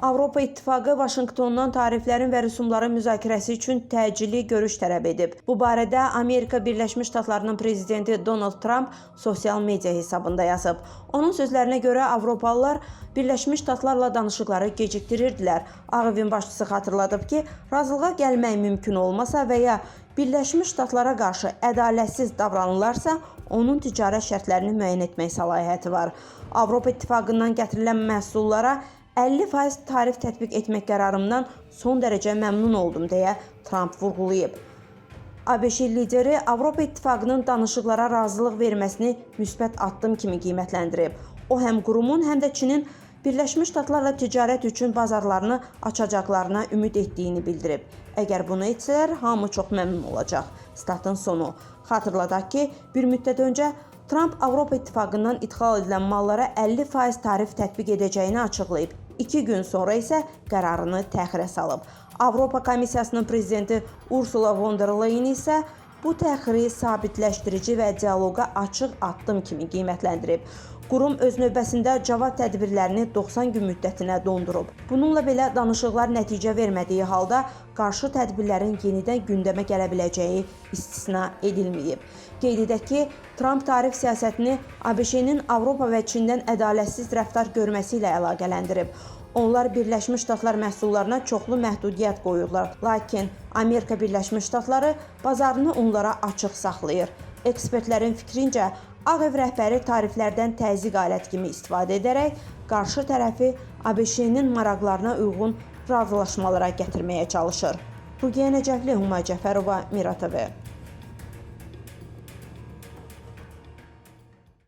Avropa İttifaqı Vaşinqtondan tariflərin və rüsumların müzakirəsi üçün təcili görüş tələb edib. Bu barədə Amerika Birləşmiş Ştatlarının prezidenti Donald Trump sosial media hesabında yazıb. Onun sözlərinə görə Avropalılar Birləşmiş Ştatlarla danışıqları gecikdirirdilər. Ağ Evin başçısı xatırladıb ki, razılığa gəlmək mümkün olmasa və ya Birləşmiş Ştatlara qarşı ədalətsiz davranılarsa, onun ticarət şərtlərini müəyyən etmək səlahiyyəti var. Avropa İttifaqından gətirilən məhsullara 50% tarif tətbiq etmək qərarımdan son dərəcə məmnun oldum, deyə Trump vurğulayıb. ABŞ lideri Avropa İttifaqının danışıqlara razılıq verməsini müsbət addım kimi qiymətləndirib. O, həm qurumun, həm də Çinin Birləşmiş Ştatlarla ticarət üçün bazarlarını açacaqlarına ümid etdiyini bildirib. Əgər bunu etsələr, hamı çox məmnun olacaq. Statın sonu. Xatırladaq ki, bir müddət öncə Trump Avropa İttifaqından idxal edilən mallara 50% tarif tətbiq edəcəyini açıqlayıb. 2 gün sonra isə qərarını təxirə salıb. Avropa Komissiyasının prezidenti Ursula von der Leyen isə bu təxiri sabitləşdirici və dialoqa açıq addım kimi qiymətləndirib. Qurum öz növbəsində cavab tədbirlərini 90 gün müddətinə dondurub. Bununla belə danışıqlar nəticə vermədiyi halda qarşı tədbirlərin yenidən gündəmə gələ biləcəyi istisna edilməyib. Qeyd edək ki, Trump tarif siyasətini ABŞ-nin Avropa və Çindən ədalətsiz rəftar görməsi ilə əlaqələndirib. Onlar Birləşmiş Ştatlar məhsullarına çoxlu məhdudiyyət qoyurlar. Lakin Amerika Birləşmiş Ştatları bazarını onlara açıq saxlayır. Ekspertlərin fikrincə, Ağ Ev rəhbəri tariflərdən təzyiq alət kimi istifadə edərək qarşı tərəfi ABŞ-nin maraqlarına uyğun razılaşmalara gətirməyə çalışır. Ruqiyyə Nəcəfli, Humay Cəfərova, Mira TV.